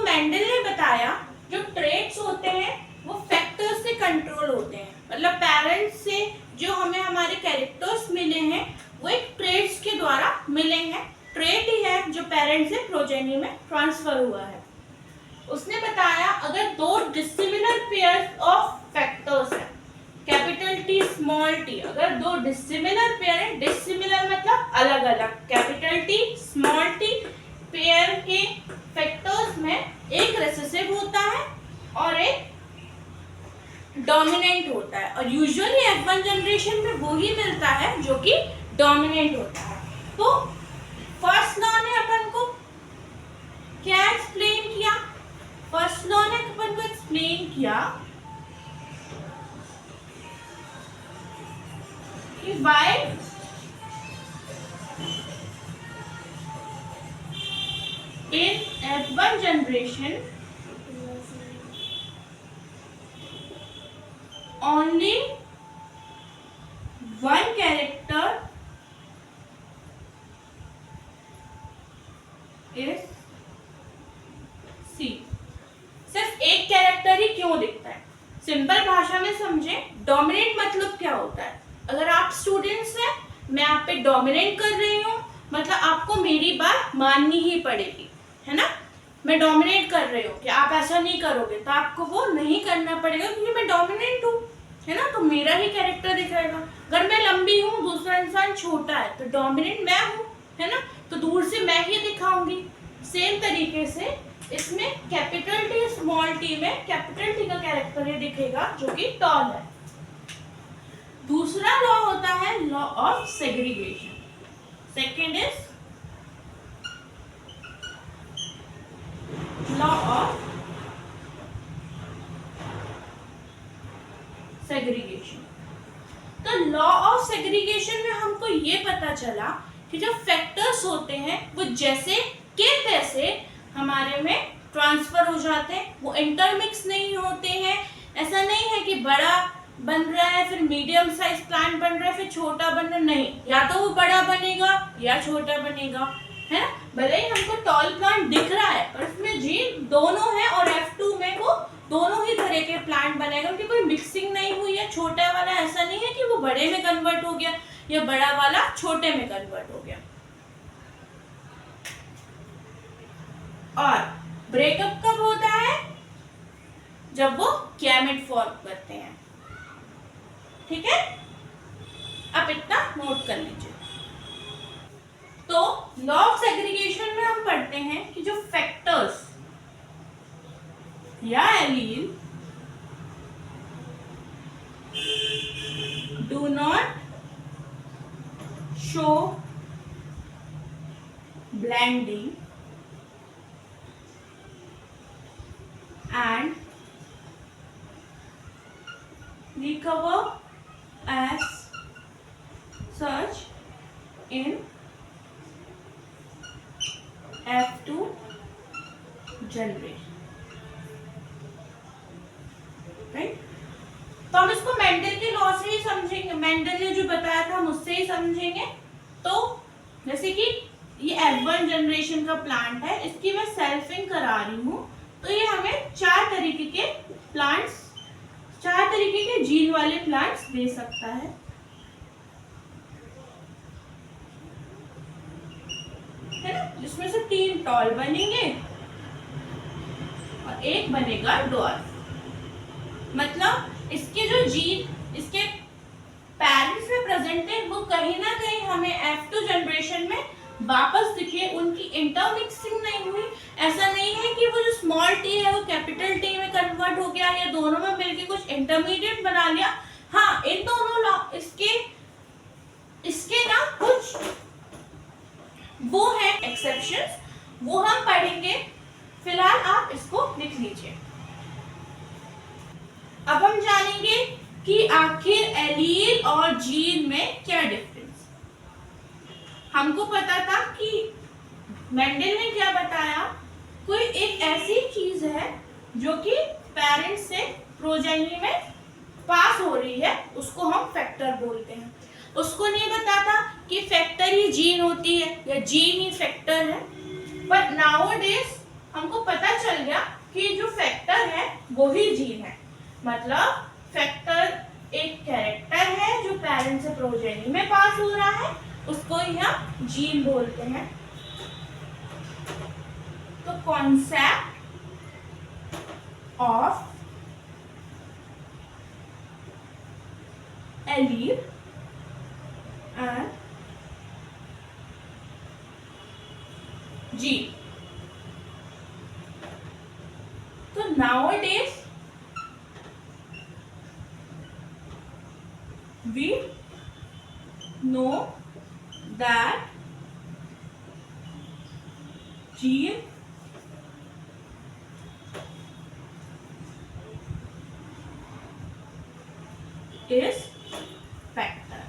Mendel ने बताया जो ट्रेट्स होते हैं वो फैक्टर्स से कंट्रोल होते हैं, मतलब पेरेंट्स से जो हमें हमारे कैरेक्टर्स मिले हैं वो एक ट्रेट्स के द्वारा मिले हैं। ट्रेट ही है जो पेरेंट्स से प्रोजेनी में ट्रांसफर हुआ है। उसने बताया अगर दो डिसिमिलर पेयर्स ऑफ फैक्टर्स है, कैपिटल टी स्मॉल टी, अगर दो डिसिमिलर पेयर है, डिसिमिलर मतलब अलग अलग, capital T small T pair के फैक्टर्स में एक रिसेसिव होता है और एक डोमिनेंट होता है, और यूजुअली F1 जनरेशन में वो ही मिलता है जो कि डोमिनेंट होता है। तो फर्स्ट लॉ ने अपन को क्या एक्सप्लेन किया? फर्स्ट लॉ ने अपन को एक्सप्लेन किया कि Y in F1 generation only one character is C। सिर्फ एक कैरेक्टर ही क्यों दिखता है? सिंपल भाषा में समझे, डोमिनेट मतलब क्या होता है? अगर आप स्टूडेंट्स हैं, मैं आप पे डोमिनेट कर रही हूँ, मतलब आपको मेरी बात माननी ही पड़ेगी, है ना। मैं डोमिनेट कर रही हूँ कि आप ऐसा नहीं करोगे तो आपको वो नहीं करना पड़ेगा क्योंकि मैं डोमिनेंट हूँ, है ना, तो मेरा ही कैरेक्टर दिखाएगा। अगर मैं लंबी हूँ, दूसरा इंसान छोटा है, तो डोमिनेंट मैं हूँ, है ना, तो दूर से मैं ही दिखाऊंगी। सेम तरीके से इसमें कैपिटल टी स्मॉल टी में कैपिटल टी का कैरेक्टर ये दिखेगा जो कि टॉल है। दूसरा लॉ होता है law of segregation. Second is law of segregation. तो लॉ ऑफ सेग्रीगेशन में हमको ये पता चला कि जो फैक्टर्स होते हैं वो जैसे के तैसे हमारे में ट्रांसफर हो जाते हैं, वो इंटरमिक्स नहीं होते हैं। ऐसा नहीं है कि बड़ा बन रहा है फिर मीडियम साइज प्लांट बन रहा है फिर छोटा बन रहा है, नहीं, या तो वो बड़ा बनेगा या छोटा बनेगा, है ना। भले ही हमको टॉल प्लांट दिख रहा है पर उसमें जीन दोनों है और F2 में वो दोनों ही तरह के प्लांट बनेगा, उनकी कोई मिक्सिंग नहीं हुई है। छोटा वाला ऐसा नहीं है कि वो बड़े में कन्वर्ट हो गया या बड़ा वाला छोटे में कन्वर्ट हो गया। और ब्रेकअप कब होता है? जब वो गैमेट फॉर्म करते हैं, ठीक है। अब इतना नोट कर लीजिए। तो लॉ ऑफ सेग्रीगेशन में हम पढ़ते हैं कि जो फैक्टर्स या allele do not show blending and recover as such in F2 generation, right. तो हम इसको मेंडल के लॉ से ही समझेंगे, मेंडल ने जो बताया था हम उससे ही समझेंगे। तो जैसे कि ये F1 जनरेशन का प्लांट है, इसकी मैं सेल्फिंग करा रही हूँ, तो ये हमें चार तरीके के प्लांट्स, चार तरीके के जीन वाले प्लांट्स दे सकता है, ना, जिसमें से 3 टॉल बनेंगे और एक बनेगा डॉर्फ। मतलब इसके जो जीन इसके पेरेंट्स में प्रेजेंट है वो कहीं ना कहीं हमें F2 जनरेशन में वापस दिखे, उनकी इंटरमिक्सिंग नहीं हुई। ऐसा नहीं है कि वो जो स्मॉल टी है वो कैपिटल टी में कन्वर्ट हो गया या दोनों में मिलके कुछ इंटरमीडिएट बना लिया। हाँ, इन दोनों लॉ इसके ना कुछ वो है एक्सेप्शंस, वो हम पढ़ेंगे। फिलहाल आप इसको लिख लीजिए। अब हम जानेंगे कि आखिर एलील और जीन में क्या डिफरेंस। हमको पता था कि मेंडल ने क्या बताया, कोई एक ऐसी चीज है जो कि पेरेंट्स से प्रोजेनी में पास हो रही है, उसको हम फैक्टर बोलते हैं। उसको नहीं पता था कि फैक्टर ही जीन होती है या जीन ही फैक्टर है, पर नाउअडेज हमको पता चल गया वही जीन है। मतलब फैक्टर एक कैरेक्टर है जो पेरेंट से प्रोजेनी में पास हो रहा है, उसको ही हम जीन बोलते हैं। तो concept of allele and gene. तो nowadays we know that gene is factor.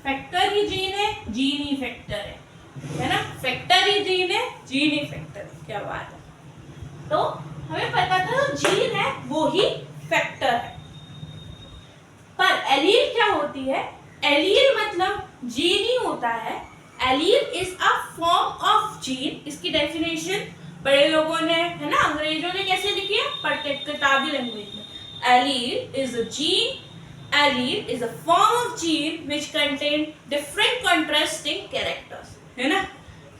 Factor he gene है, जीन ही फैक्टर है ना? फैक्टर ही जीन है, जीन ही फैक्टर है। क्या बात है। तो हमें पता था जीन है वो ही फैक्टर है। पर एलील क्या होती है? एलील मतलब जीन ही होता है। Allele is a form of gene. इसकी डेफिनेशन बड़े लोगों ने, है ना, अंग्रेजों ने कैसे लिखी है? पढ़ते किताबी लैंग्वेज में। Allele is a gene. Allele is a form of gene which contain different contrasting characters, है ना?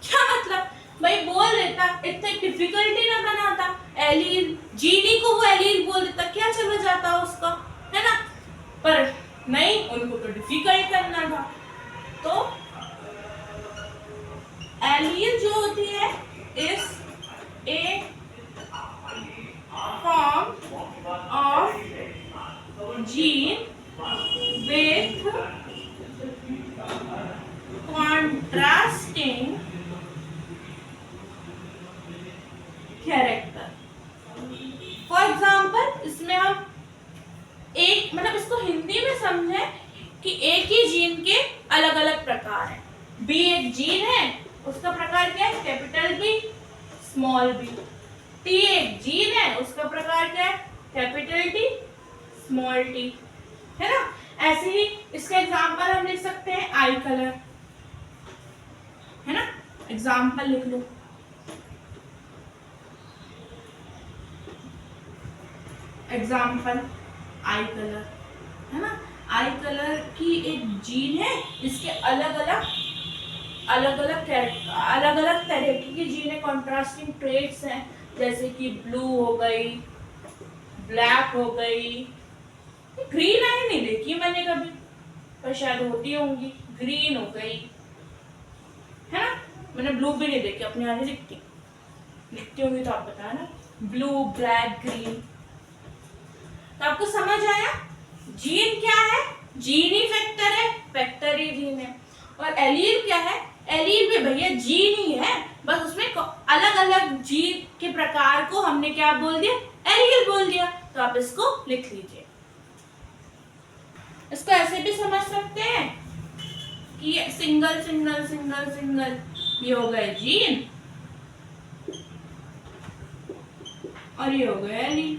क्या मतलब? भाई बोल देता, इतने डिफिकल्टी ना बनाता, एलील जीनी को वो एलील बोल देता, क्या चला जाता उसका, है ना? पर नहीं, उनको तो डिफिकल्ट करना था। तो एलील जो होती है is a form of gene with contrasting character। For example इसमें हम एक, मतलब इसको हिंदी में समझें कि एक ही जीन के अलग अलग प्रकार हैं। बी एक जीन है, उसका प्रकार क्या है? Capital B small B. T एक जीन है, उसका प्रकार क्या है? कैपिटल टी स्मॉल टी, है ना? ऐसे ही इसका एग्जाम्पल हम लिख सकते हैं आई कलर, है ना? एग्जाम्पल लिख लो। एग्जाम्पल आई कलर, है ना? आई कलर की एक जीन है, इसके अलग अलग तरह की जीन है, कॉन्ट्रास्टिंग ट्रेट्स हैं, जैसे कि ब्लू हो गई, ब्लैक हो गई। ग्रीन आई नहीं देखी मैंने कभी, पर शायद होती होंगी। ग्रीन हो गई, है ना? मैंने ब्लू भी नहीं देखी, अपने यहाँ लिखती होंगी तो आप बताना। Blue, black, green. तो आपको समझ आया जीन क्या है? जीन ही फैक्टर है, फैक्टर ही जीन है। और एलील क्या है? एलील भी भैया जीन ही है, बस उसमें अलग अलग जीन के प्रकार को हमने क्या बोल दिया? एलील बोल दिया। तो आप इसको लिख लीजिए। इसको ऐसे भी समझ सकते हैं कि सिंगल सिंगल सिंगल सिंगल ये हो गए जीन और ये हो गए एलील।